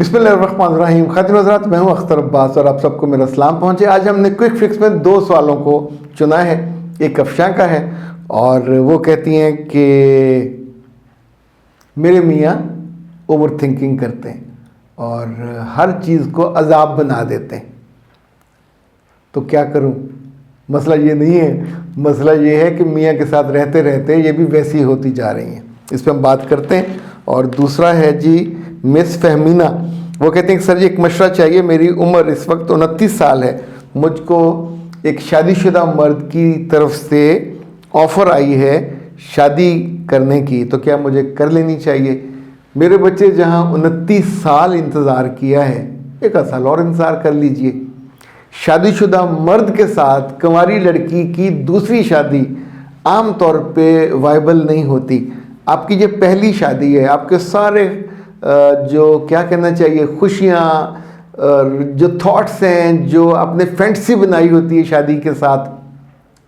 بسم اللہ الرحمن الرحیم. خاتون حضرات، میں ہوں اختر عباس اور آپ سب کو میرا سلام پہنچے. آج ہم نے کوئک فکس میں 2 سوالوں کو چنا ہے. ایک افشاں کا ہے اور وہ کہتی ہیں کہ میرے میاں اوور تھنکنگ کرتے ہیں اور ہر چیز کو عذاب بنا دیتے ہیں، تو کیا کروں؟ مسئلہ یہ نہیں ہے، مسئلہ یہ ہے کہ میاں کے ساتھ رہتے رہتے یہ بھی ویسی ہوتی جا رہی ہیں. اس پہ ہم بات کرتے ہیں. اور دوسرا ہے جی مس فہمینہ. وہ کہتے ہیں کہ سر جی ایک مشورہ چاہیے. میری عمر اس وقت 29 سال ہے. مجھ کو ایک شادی شدہ مرد کی طرف سے آفر آئی ہے شادی کرنے کی، تو کیا مجھے کر لینی چاہیے؟ میرے بچے جہاں 29 سال انتظار کیا ہے، 1 سال اور انتظار کر لیجئے. شادی شدہ مرد کے ساتھ کنواری لڑکی کی دوسری شادی عام طور پہ وائبل نہیں ہوتی. آپ کی یہ پہلی شادی ہے، آپ کے سارے جو کیا کہنا چاہیے خوشیاں، جو تھاٹس ہیں، جو آپ نے فینٹسی بنائی ہوتی ہے شادی کے ساتھ،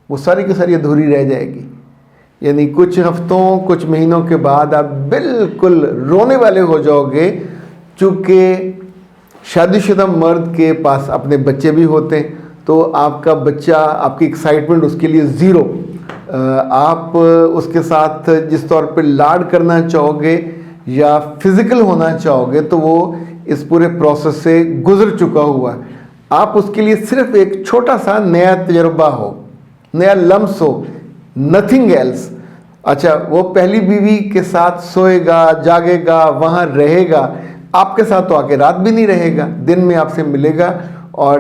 وہ ساری کی ساری ادھوری رہ جائے گی. یعنی کچھ ہفتوں کچھ مہینوں کے بعد آپ بالکل رونے والے ہو جاؤ گے، چونکہ شادی شدہ مرد کے پاس اپنے بچے بھی ہوتے ہیں، تو آپ کا بچہ، آپ کی ایکسائٹمنٹ اس کے لیے زیرو. آپ اس کے ساتھ جس طور پہ لاڈ کرنا چاہو گے یا فزیکل ہونا چاہو گے تو وہ اس پورے پروسیس سے گزر چکا ہوا ہے. آپ اس کے لیے صرف ایک چھوٹا سا نیا تجربہ ہو، نیا لمس ہو، نتھنگ ایلس. اچھا، وہ پہلی بیوی کے ساتھ سوئے گا، جاگے گا، وہاں رہے گا. آپ کے ساتھ تو آ کے رات بھی نہیں رہے گا، دن میں آپ سے ملے گا اور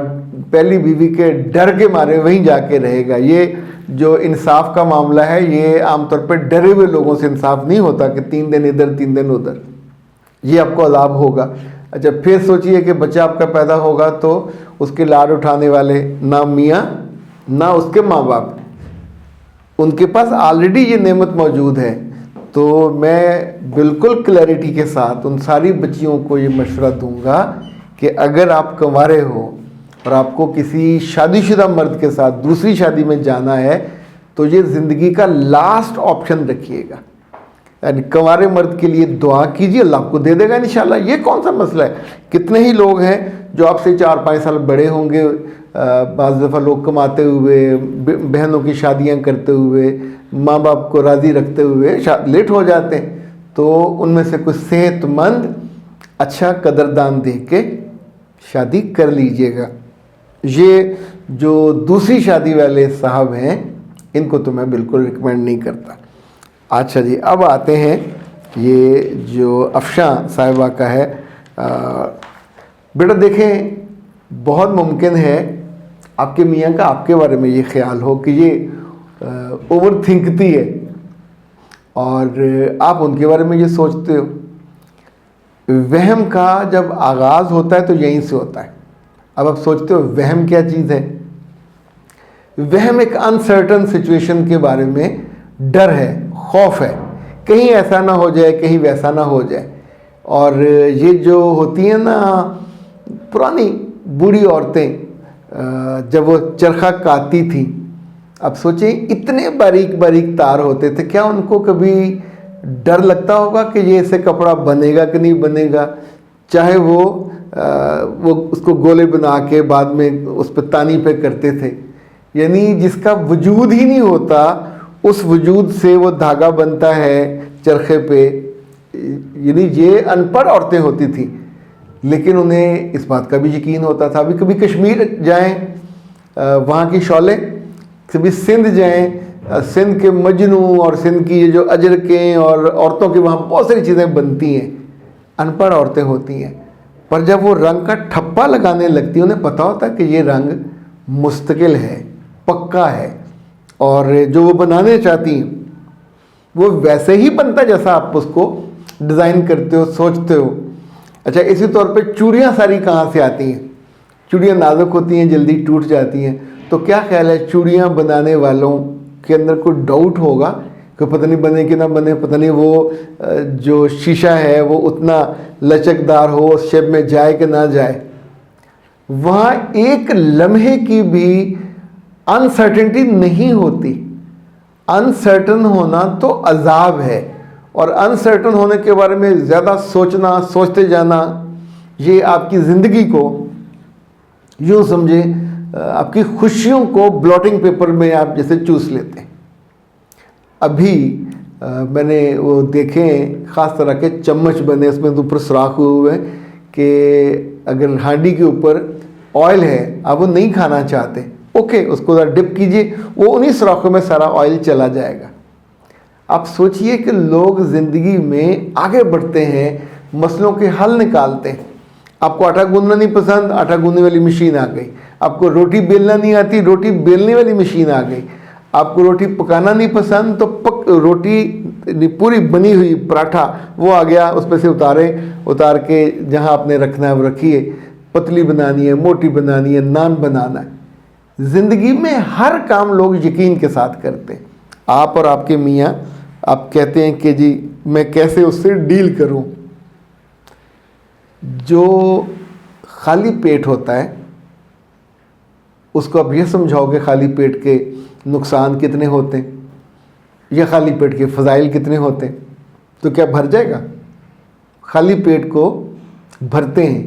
پہلی بیوی کے ڈر کے مارے وہیں جا کے رہے گا. یہ جو انصاف کا معاملہ ہے، یہ عام طور پہ ڈرے ہوئے لوگوں سے انصاف نہیں ہوتا کہ 3 دن ادھر 3 دن ادھر. یہ آپ کو عذاب ہوگا. اچھا، پھر سوچئے کہ بچہ آپ کا پیدا ہوگا تو اس کے لاڈ اٹھانے والے نہ میاں نہ اس کے ماں باپ، ان کے پاس آلریڈی یہ نعمت موجود ہے. تو میں بالکل کلیئرٹی کے ساتھ ان ساری بچیوں کو یہ مشورہ دوں گا کہ اگر آپ کنوارے ہو اور آپ کو کسی شادی شدہ مرد کے ساتھ دوسری شادی میں جانا ہے تو یہ زندگی کا لاسٹ آپشن رکھیے گا. یعنی کنوارے مرد کے لیے دعا کیجیے، اللہ آپ کو دے دے گا انشاءاللہ. یہ کون سا مسئلہ ہے؟ کتنے ہی لوگ ہیں جو آپ سے 4-5 سال بڑے ہوں گے، بعض دفعہ لوگ کماتے ہوئے، بہنوں کی شادیاں کرتے ہوئے، ماں باپ کو راضی رکھتے ہوئے لیٹ ہو جاتے ہیں. تو ان میں سے کچھ صحت مند اچھا قدردان دیکھ کے شادی کر لیجئے گا. یہ جو دوسری شادی والے صاحب ہیں ان کو تو میں بالکل ریکمینڈ نہیں کرتا. اچھا جی، اب آتے ہیں یہ جو افشاں صاحبہ کا ہے. بیٹا دیکھیں، بہت ممکن ہے آپ کے میاں کا آپ کے بارے میں یہ خیال ہو کہ یہ اوور تھنکتی ہے اور آپ ان کے بارے میں یہ سوچتے ہو. وہم کا جب آغاز ہوتا ہے تو یہیں سے ہوتا ہے. اب آپ سوچتے ہو وہم کیا چیز ہے؟ وہم ایک انسرٹن سچویشن کے بارے میں ڈر ہے، خوف ہے، کہیں ایسا نہ ہو جائے، کہیں ویسا نہ ہو جائے. اور یہ جو ہوتی ہیں نا پرانی بوڑھی عورتیں، جب وہ چرخہ کاتی تھیں، اب سوچیں اتنے باریک باریک تار ہوتے تھے، کیا ان کو کبھی ڈر لگتا ہوگا کہ یہ اسے کپڑا بنے گا کہ نہیں بنے گا؟ چاہے وہ اس کو گولے بنا کے بعد میں اس پہ تانی پہ کرتے تھے. یعنی جس کا وجود ہی نہیں ہوتا اس وجود سے وہ دھاگا بنتا ہے چرخے پہ. یعنی یہ ان پڑھ عورتیں ہوتی تھیں لیکن انہیں اس بات کا بھی یقین ہوتا تھا. ابھی کبھی کشمیر جائیں، وہاں کی شعلیں، کبھی سندھ جائیں، سندھ کے مجنوں اور سندھ کی یہ جو اجرکیں اور عورتوں کی وہاں بہت ساری چیزیں بنتی ہیں، ان پڑھ عورتیں ہوتی ہیں. پر جب وہ رنگ کا ٹھپا لگانے لگتی ہیں، انہیں پتہ ہوتا ہے کہ یہ رنگ مستقل ہے، پکا ہے، اور جو وہ بنانے چاہتی ہیں وہ ویسے ہی بنتا جیسا آپ اس کو ڈیزائن کرتے ہو، سوچتے ہو. اچھا، اسی طور پہ چوڑیاں ساری کہاں سے آتی ہیں؟ چوڑیاں نازک ہوتی ہیں، جلدی ٹوٹ جاتی ہیں. تو کیا خیال ہے چوڑیاں بنانے والوں کے اندر کوئی ڈاؤٹ ہوگا کہ پتہ نہیں بنے کہ نہ بنے، پتہ نہیں وہ جو شیشہ ہے وہ اتنا لچکدار ہو، اس شیپ میں جائے کہ نہ جائے؟ وہاں ایک لمحے کی بھی انسرٹنٹی نہیں ہوتی. انسرٹن ہونا تو عذاب ہے، اور انسرٹن ہونے کے بارے میں زیادہ سوچنا، سوچتے جانا یہ آپ کی زندگی کو یوں سمجھیں آپ کی خوشیوں کو بلاٹنگ پیپر میں آپ جیسے چوس لیتے ہیں. ابھی میں نے وہ دیکھے خاص طرح کے چمچ بنے, اس میں اوپر سوراخ ہوئے ہیں کہ اگر ہانڈی کے اوپر آئل ہے آپ وہ نہیں کھانا چاہتے, اوکے اس کو ذرا ڈپ کیجئے, وہ انہی سوراخوں میں سارا آئل چلا جائے گا. آپ سوچئے کہ لوگ زندگی میں آگے بڑھتے ہیں, مسئلوں کے حل نکالتے ہیں. آپ کو آٹا گوندنا نہیں پسند, آٹا گوندنے والی مشین آ گئی. آپ کو روٹی بیلنا نہیں آتی, روٹی بیلنے والی مشین آ گئی. آپ کو روٹی پکانا نہیں پسند تو روٹی پوری بنی ہوئی پراٹھا وہ آ گیا, اس پہ سے اتار کے جہاں آپ نے رکھنا ہے وہ رکھیے. پتلی بنانی ہے, موٹی بنانی ہے, نان بنانا ہے. زندگی میں ہر کام لوگ یقین کے ساتھ کرتے ہیں. آپ اور آپ کے میاں آپ کہتے ہیں کہ جی میں کیسے اس سے ڈیل کروں. جو خالی پیٹ ہوتا ہے اس کو آپ یہ سمجھاؤ کہ خالی پیٹ کے نقصان کتنے ہوتے ہیں یا خالی پیٹ کے فضائل کتنے ہوتے ہیں, تو کیا بھر جائے گا؟ خالی پیٹ کو بھرتے ہیں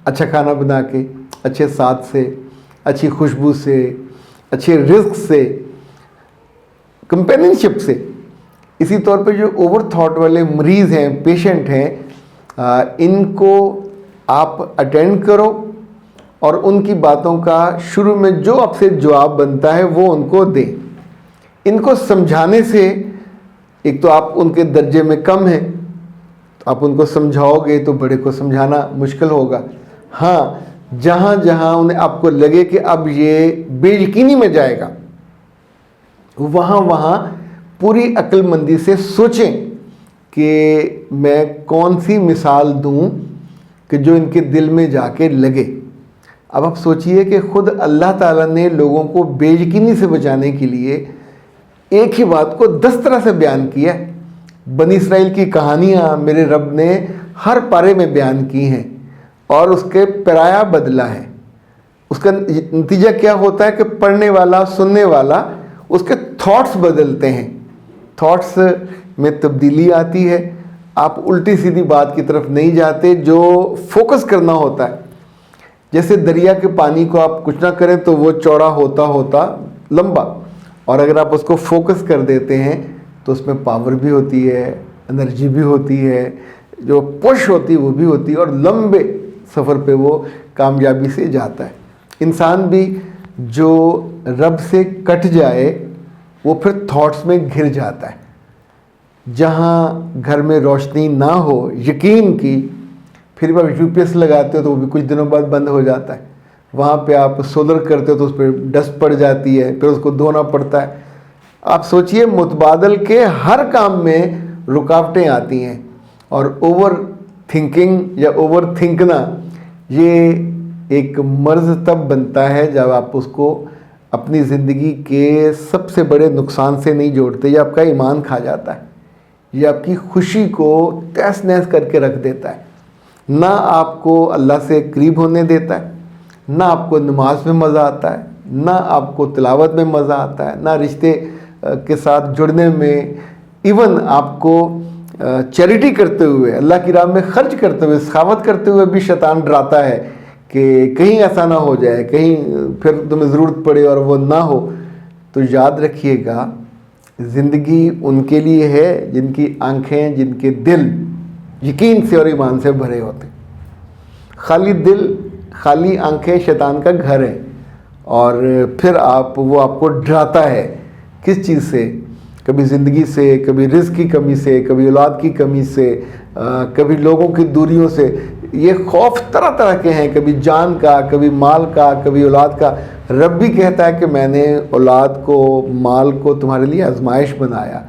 اچھا کھانا بنا کے, اچھے ساتھ سے, اچھی خوشبو سے, اچھے رزق سے, کمپینین شپ سے. اسی طور پہ جو اوور تھاٹ والے مریض ہیں, پیشنٹ ہیں, ان کو آپ اٹینڈ کرو اور ان کی باتوں کا شروع میں جو آپ سے جواب بنتا ہے وہ ان کو دیں. ان کو سمجھانے سے ایک تو آپ ان کے درجے میں کم ہیں, تو آپ ان کو سمجھاؤ گے تو بڑے کو سمجھانا مشکل ہوگا. ہاں جہاں جہاں انہیں آپ کو لگے کہ اب یہ بے یقینی میں جائے گا, وہاں پوری عقل مندی سے سوچیں کہ میں کون سی مثال دوں کہ جو ان کے دل میں جا کے لگے. اب آپ سوچئے کہ خود اللہ تعالیٰ نے لوگوں کو بے یقینی سے بچانے کے لیے ایک ہی بات کو 10 طرح سے بیان کیا. بنی اسرائیل کی کہانیاں میرے رب نے ہر پارے میں بیان کی ہیں اور اس کے پیرایا بدلا ہے. اس کا نتیجہ کیا ہوتا ہے کہ پڑھنے والا, سننے والا اس کے تھاٹس بدلتے ہیں, تھاٹس میں تبدیلی آتی ہے. آپ الٹی سیدھی بات کی طرف نہیں جاتے, جو فوکس کرنا ہوتا ہے. جیسے دریا کے پانی کو آپ کچھ نہ کریں تو وہ چوڑا ہوتا لمبا, اور اگر آپ اس کو فوکس کر دیتے ہیں تو اس میں پاور بھی ہوتی ہے, انرجی بھی ہوتی ہے, جو پش ہوتی ہے وہ بھی ہوتی ہے, اور لمبے سفر پہ وہ کامیابی سے جاتا ہے. انسان بھی جو رب سے کٹ جائے وہ پھر تھاٹس میں گھر جاتا ہے. جہاں گھر میں روشنی نہ ہو یقین کی, پھر بھی آپ یو پی ایس لگاتے ہو تو وہ بھی کچھ دنوں بعد بند ہو جاتا ہے. وہاں پہ آپ سولر کرتے ہو تو اس پہ ڈسٹ پڑ جاتی ہے, پھر اس کو دھونا پڑتا ہے. آپ سوچئے متبادل کے ہر کام میں رکاوٹیں آتی ہیں, اور اوور تھنکنگ یا اوور تھنکنا یہ ایک مرض تب بنتا ہے جب آپ اس کو اپنی زندگی کے سب سے بڑے نقصان سے نہیں جوڑتے. یہ آپ کا ایمان کھا جاتا ہے, یہ آپ کی خوشی کو تہس نہس کر کے رکھ دیتا ہے. نہ آپ کو اللہ سے قریب ہونے دیتا ہے, نہ آپ کو نماز میں مزہ آتا ہے, نہ آپ کو تلاوت میں مزہ آتا ہے, نہ رشتے کے ساتھ جڑنے میں, ایون آپ کو چیریٹی کرتے ہوئے, اللہ کی راہ میں خرچ کرتے ہوئے, سخاوت کرتے ہوئے بھی شیطان ڈراتا ہے کہ کہیں ایسا نہ ہو جائے, کہیں پھر تمہیں ضرورت پڑے اور وہ نہ ہو. تو یاد رکھیے گا زندگی ان کے لیے ہے جن کی آنکھیں, جن کے دل یقین سے اور ایمان سے بھرے ہوتے. خالی دل, خالی آنکھیں شیطان کا گھر ہے, اور پھر وہ آپ کو ڈراتا ہے کس چیز سے؟ کبھی زندگی سے, کبھی رزق کی کمی سے, کبھی اولاد کی کمی سے, کبھی لوگوں کی دوریوں سے. یہ خوف طرح طرح کے ہیں, کبھی جان کا, کبھی مال کا, کبھی اولاد کا. رب بھی کہتا ہے کہ میں نے اولاد کو, مال کو تمہارے لیے آزمائش بنایا.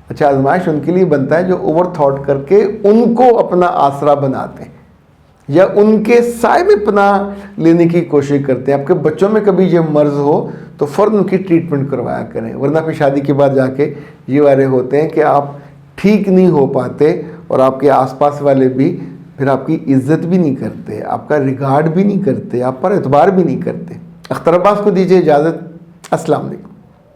اچھا, آزمائش ان کے لیے بنتا ہے جو اوور تھاٹ کر کے ان کو اپنا آسرا بناتے ہیں یا ان کے سائے میں پناہ لینے کی کوشش کرتے ہیں. آپ کے بچوں میں کبھی یہ مرض ہو تو فوراً ان کی ٹریٹمنٹ کروایا کریں, ورنہ پھر شادی کے بعد جا کے یہ وعدے ہوتے ہیں کہ آپ ٹھیک نہیں ہو پاتے, اور آپ کے آس پاس والے بھی پھر آپ کی عزت بھی نہیں کرتے, آپ کا ریگارڈ بھی نہیں کرتے, آپ پر اعتبار بھی نہیں کرتے. اختر عباس کو دیجیے اجازت. السلام علیکم.